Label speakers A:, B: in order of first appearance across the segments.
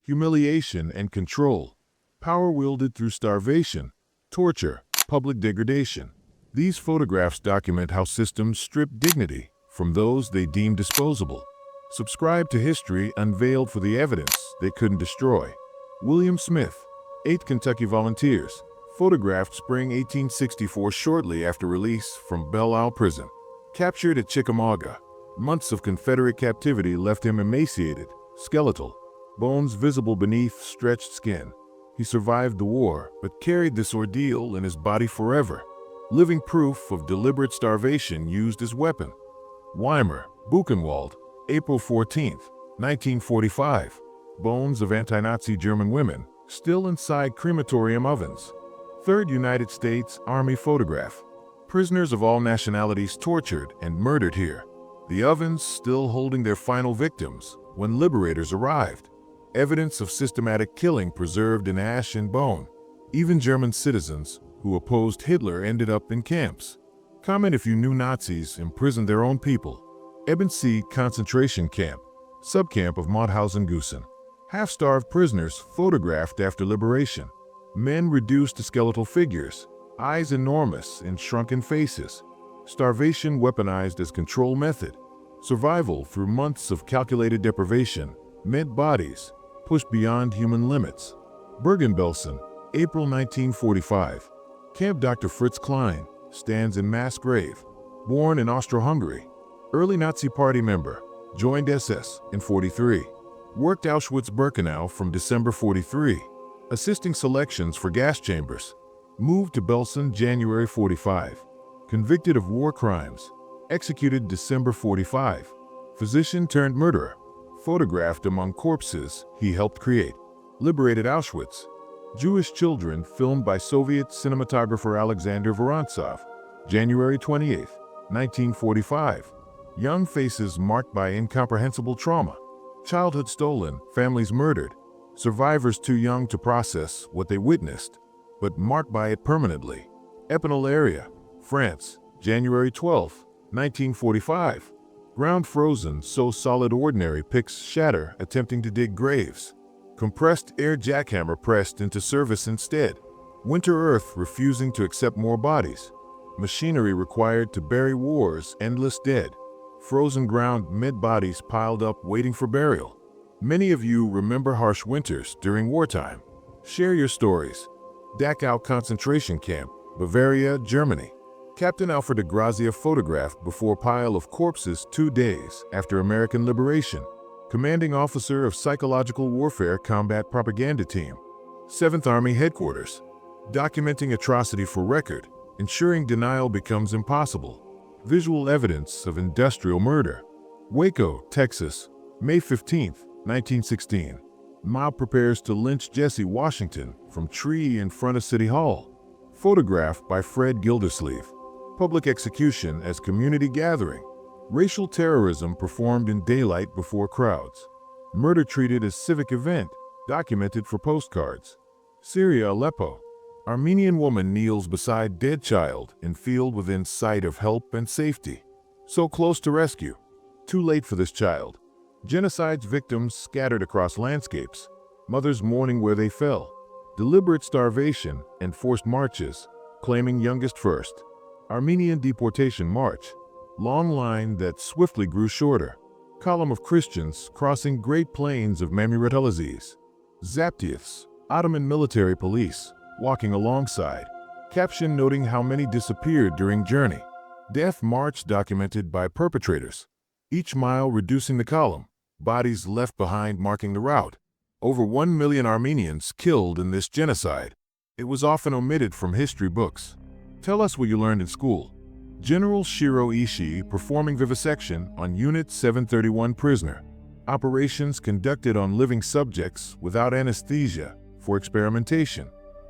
A: humiliation, and control. Power wielded through starvation, torture, public degradation. These photographs document how systems stripped dignity from those they deemed disposable. Subscribe to History Unveiled for the evidence they couldn't destroy. William Smith, 8th Kentucky Volunteers, photographed spring 1864 shortly after release from Belle Isle Prison. Captured at Chickamauga, months of Confederate captivity left him emaciated, skeletal, bones visible beneath stretched skin. He survived the war, but carried this ordeal in his body forever, living proof of deliberate starvation used as weapon. Weimar, Buchenwald, April 14, 1945. Bones of anti-Nazi German women still inside crematorium ovens. 3rd United States Army photograph. Prisoners of all nationalities tortured and murdered here. The ovens still holding their final victims when liberators arrived. Evidence of systematic killing preserved in ash and bone. Even German citizens who opposed Hitler ended up in camps. Comment if you knew Nazis imprisoned their own people. Ebensee concentration camp, subcamp of Mauthausen-Gusen. Half-starved prisoners photographed after liberation. Men reduced to skeletal figures, eyes enormous in shrunken faces. Starvation weaponized as control method. Survival through months of calculated deprivation meant bodies pushed beyond human limits. Bergen-Belsen, April 1945. Camp Dr. Fritz Klein stands in mass grave. Born in Austro-Hungary. Early Nazi Party member. Joined SS in 43. Worked Auschwitz-Birkenau from December 43. Assisting selections for gas chambers. Moved to Belsen January 45. Convicted of war crimes. Executed December 45. Physician turned murderer. Photographed among corpses he helped create. Liberated Auschwitz. Jewish children filmed by Soviet cinematographer Alexander Vorontsov. January 28, 1945. Young faces marked by incomprehensible trauma. Childhood stolen, families murdered. Survivors too young to process what they witnessed, but marked by it permanently. Epinal area, France, January 12, 1945. Ground frozen so solid ordinary picks shatter attempting to dig graves. Compressed air jackhammer pressed into service instead. Winter earth refusing to accept more bodies. Machinery required to bury war's endless dead. Frozen ground mid-bodies piled up waiting for burial. Many of you remember harsh winters during wartime. Share your stories. Dachau concentration camp, Bavaria, Germany. Captain Alfred de Grazia photographed before pile of corpses 2 days after American liberation. Commanding officer of Psychological Warfare Combat Propaganda Team. 7th Army Headquarters. Documenting atrocity for record, ensuring denial becomes impossible. Visual evidence of industrial murder. Waco, Texas, May 15, 1916. Mob prepares to lynch Jesse Washington from tree in front of City Hall. Photographed by Fred Gildersleeve. Public execution as community gathering. Racial terrorism performed in daylight before crowds. Murder treated as civic event, documented for postcards. Syria, Aleppo. Armenian woman kneels beside dead child in field within sight of help and safety. So close to rescue. Too late for this child. Genocide's victims scattered across landscapes. Mothers mourning where they fell. Deliberate starvation and forced marches, claiming youngest first. Armenian deportation march. Long line that swiftly grew shorter. Column of Christians crossing Great Plains of Mamre-Talazes. Zaptieffs, Ottoman military police, walking alongside. Caption noting how many disappeared during journey. Death march documented by perpetrators. Each mile reducing the column. Bodies left behind marking the route. Over 1 million Armenians killed in this genocide. It was often omitted from history books. Tell us what you learned in school. General Shiro Ishii performing vivisection on Unit 731 prisoner. Operations conducted on living subjects without anesthesia for experimentation.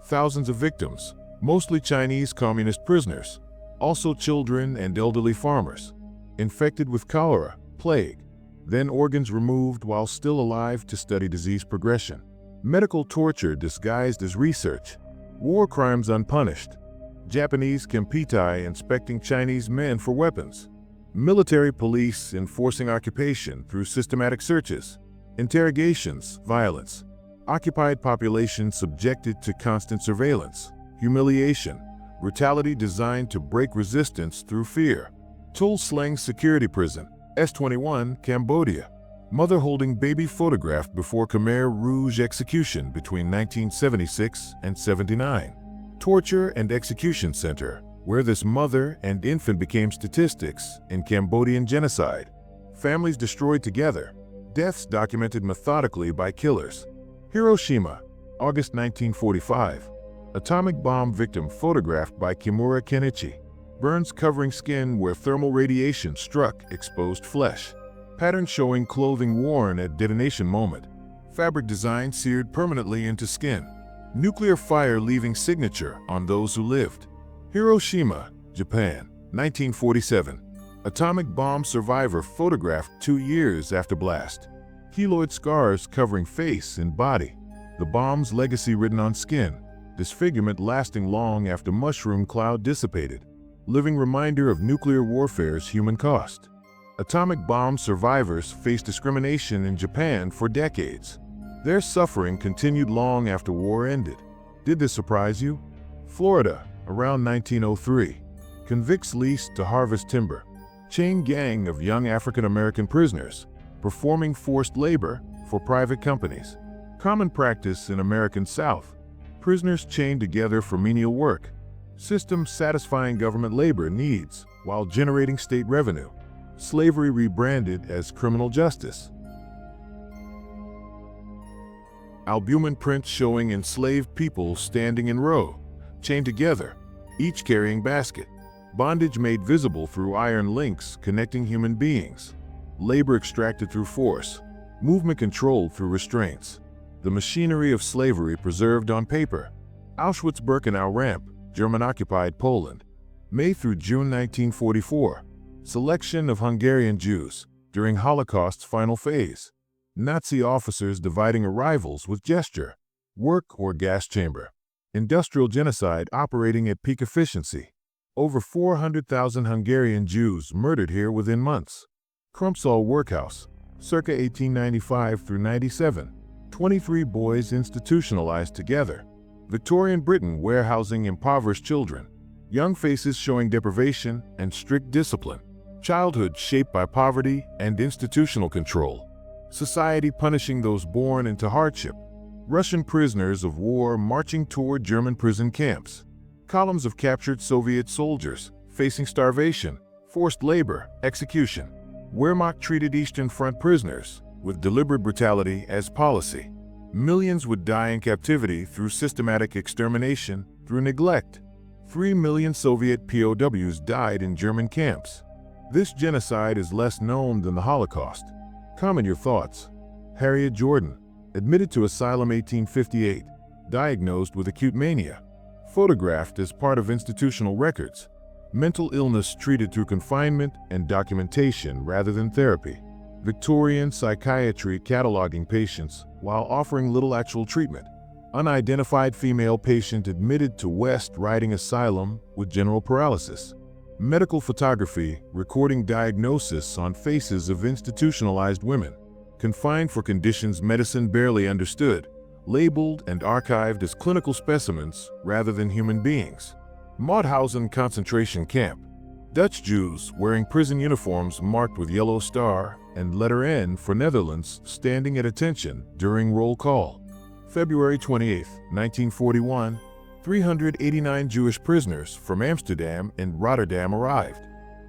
A: Thousands of victims, mostly Chinese communist prisoners, also children and elderly farmers. Infected with cholera, plague, then organs removed while still alive to study disease progression. Medical torture disguised as research. War crimes unpunished. Japanese Kempeitai inspecting Chinese men for weapons. Military police enforcing occupation through systematic searches. Interrogations, violence. Occupied population subjected to constant surveillance. Humiliation. Brutality designed to break resistance through fear. Tul Sleng Security Prison, S21, Cambodia. Mother holding baby photographed before Khmer Rouge execution between 1976 and 79. Torture and Execution Center, where this mother and infant became statistics in Cambodian genocide. Families destroyed together. Deaths documented methodically by killers. Hiroshima, August 1945. Atomic bomb victim photographed by Kimura Kenichi. Burns covering skin where thermal radiation struck exposed flesh. Pattern showing clothing worn at detonation moment. Fabric design seared permanently into skin. Nuclear fire leaving signature on those who lived. Hiroshima, Japan, 1947. Atomic bomb survivor photographed 2 years after blast. Keloid scars covering face and body. The bomb's legacy written on skin. Disfigurement lasting long after mushroom cloud dissipated. Living reminder of nuclear warfare's human cost. Atomic bomb survivors faced discrimination in Japan for decades. Their suffering continued long after war ended. Did this surprise you? Florida, around 1903. Convicts leased to harvest timber. Chain gang of young African-American prisoners, performing forced labor for private companies. Common practice in American South. Prisoners chained together for menial work. System satisfying government labor needs while generating state revenue. Slavery rebranded as criminal justice. Albumin prints showing enslaved people standing in row, chained together, each carrying basket. Bondage made visible through iron links connecting human beings. Labor extracted through force. Movement controlled through restraints. The machinery of slavery preserved on paper. Auschwitz-Birkenau Ramp, German-occupied Poland. May through June 1944. Selection of Hungarian Jews during Holocaust's final phase. Nazi officers dividing arrivals with gesture. Work or gas chamber. Industrial genocide operating at peak efficiency. Over 400,000 Hungarian Jews murdered here within months. Crumpsall Workhouse, circa 1895 through 97. 23 boys institutionalized together. Victorian Britain warehousing impoverished children. Young faces showing deprivation and strict discipline. Childhood shaped by poverty and institutional control. Society punishing those born into hardship. Russian prisoners of war marching toward German prison camps. Columns of captured Soviet soldiers facing starvation, forced labor, execution. Wehrmacht treated Eastern Front prisoners with deliberate brutality as policy. Millions would die in captivity through systematic extermination, through neglect. 3 million Soviet POWs died in German camps. This genocide is less known than the Holocaust. Comment your thoughts. Harriet Jordan, admitted to asylum 1858, diagnosed with acute mania. Photographed as part of institutional records. Mental illness treated through confinement and documentation rather than therapy. Victorian psychiatry cataloging patients while offering little actual treatment. Unidentified female patient admitted to West Riding Asylum with general paralysis. Medical photography recording diagnosis on faces of institutionalized women. Confined for conditions medicine barely understood. Labeled and archived as clinical specimens rather than human beings. Mauthausen concentration camp. Dutch Jews wearing prison uniforms marked with yellow star and letter N for Netherlands standing at attention during roll call. February 28, 1941, 389 Jewish prisoners from Amsterdam and Rotterdam arrived.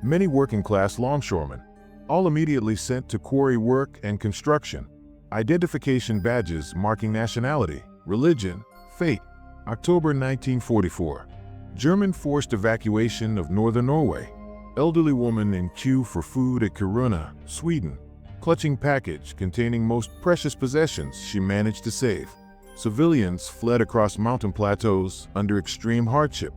A: Many working-class longshoremen, all immediately sent to quarry work and construction. Identification badges marking nationality, religion, fate. October 1944. German forced evacuation of northern Norway. Elderly woman in queue for food at Kiruna, Sweden, clutching package containing most precious possessions she managed to save. Civilians fled across mountain plateaus under extreme hardship.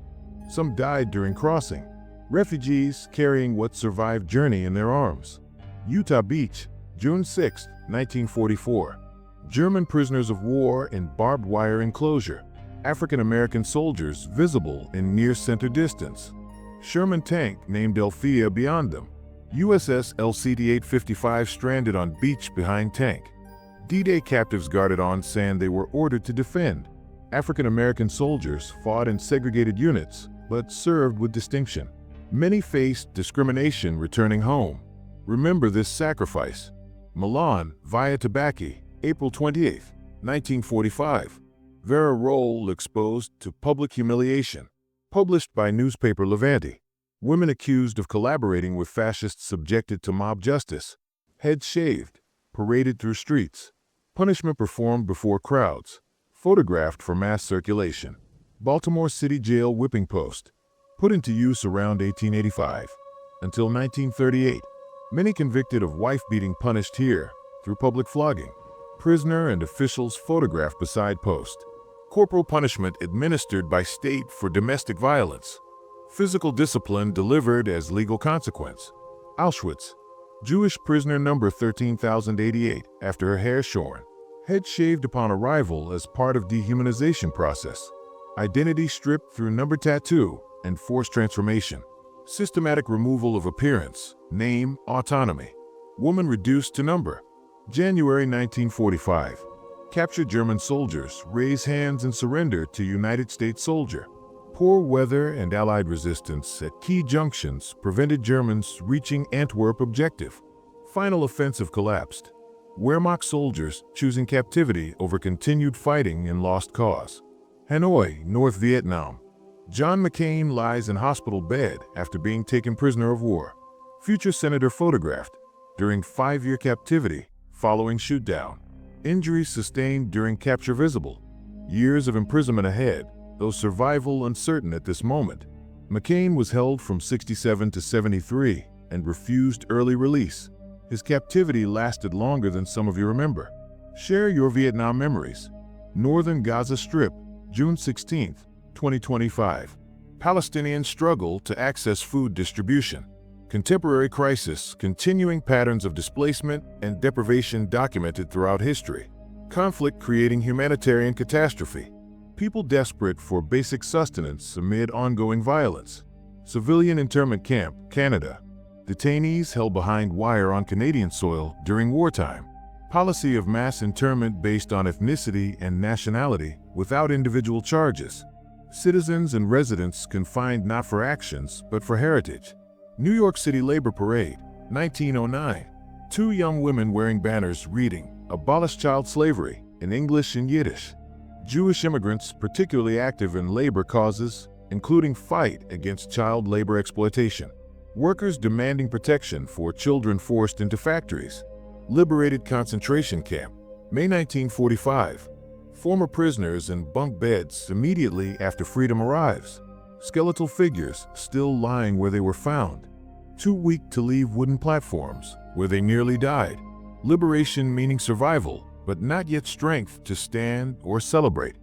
A: Some died during crossing. Refugees carrying what survived journey in their arms. Utah Beach, June 6, 1944. German prisoners of war in barbed wire enclosure. African-American soldiers visible in near center distance. Sherman tank named Althea beyond them. USS LCD-855 stranded on beach behind tank. D-Day captives guarded on sand they were ordered to defend. African American soldiers fought in segregated units, but served with distinction. Many faced discrimination returning home. Remember this sacrifice. Milan via Tabaki, April 28, 1945. Vera Roll exposed to public humiliation. Published by newspaper Levanti. Women accused of collaborating with fascists subjected to mob justice. Heads shaved, paraded through streets. Punishment performed before crowds. Photographed for mass circulation. Baltimore City Jail whipping post. Put into use around 1885. Until 1938. Many convicted of wife-beating punished here through public flogging. Prisoner and officials photographed beside post. Corporal punishment administered by state for domestic violence. Physical discipline delivered as legal consequence. Auschwitz. Jewish prisoner number 13,088 after her hair shorn. Head shaved upon arrival as part of dehumanization process. Identity stripped through number tattoo and forced transformation. Systematic removal of appearance, name, autonomy. Woman reduced to number. January 1945. Captured German soldiers raise hands and surrender to United States soldier. Poor weather and Allied resistance at key junctions prevented Germans reaching Antwerp objective. Final offensive collapsed. Wehrmacht soldiers choosing captivity over continued fighting in lost cause. Hanoi, North Vietnam. John McCain lies in hospital bed after being taken prisoner of war. Future senator photographed during 5-year captivity following shootdown. Injuries sustained during capture visible. Years of imprisonment ahead, though survival uncertain at this moment. McCain was held from 67 to 73 and refused early release. His captivity lasted longer than some of you remember. Share your Vietnam memories. Northern Gaza Strip, June 16, 2025. Palestinians struggle to access food distribution. Contemporary crisis, continuing patterns of displacement and deprivation documented throughout history. Conflict creating humanitarian catastrophe. People desperate for basic sustenance amid ongoing violence. Civilian internment camp, Canada. Detainees held behind wire on Canadian soil during wartime. Policy of mass internment based on ethnicity and nationality without individual charges. Citizens and residents confined not for actions but for heritage. New York City Labor Parade, 1909. 2 young women wearing banners reading, "Abolish child slavery," in English and Yiddish. Jewish immigrants particularly active in labor causes, including fight against child labor exploitation. Workers demanding protection for children forced into factories. Liberated concentration camp, May 1945. Former prisoners in bunk beds immediately after freedom arrives. Skeletal figures still lying where they were found. Too weak to leave wooden platforms where they nearly died. Liberation meaning survival, but not yet strength to stand or celebrate.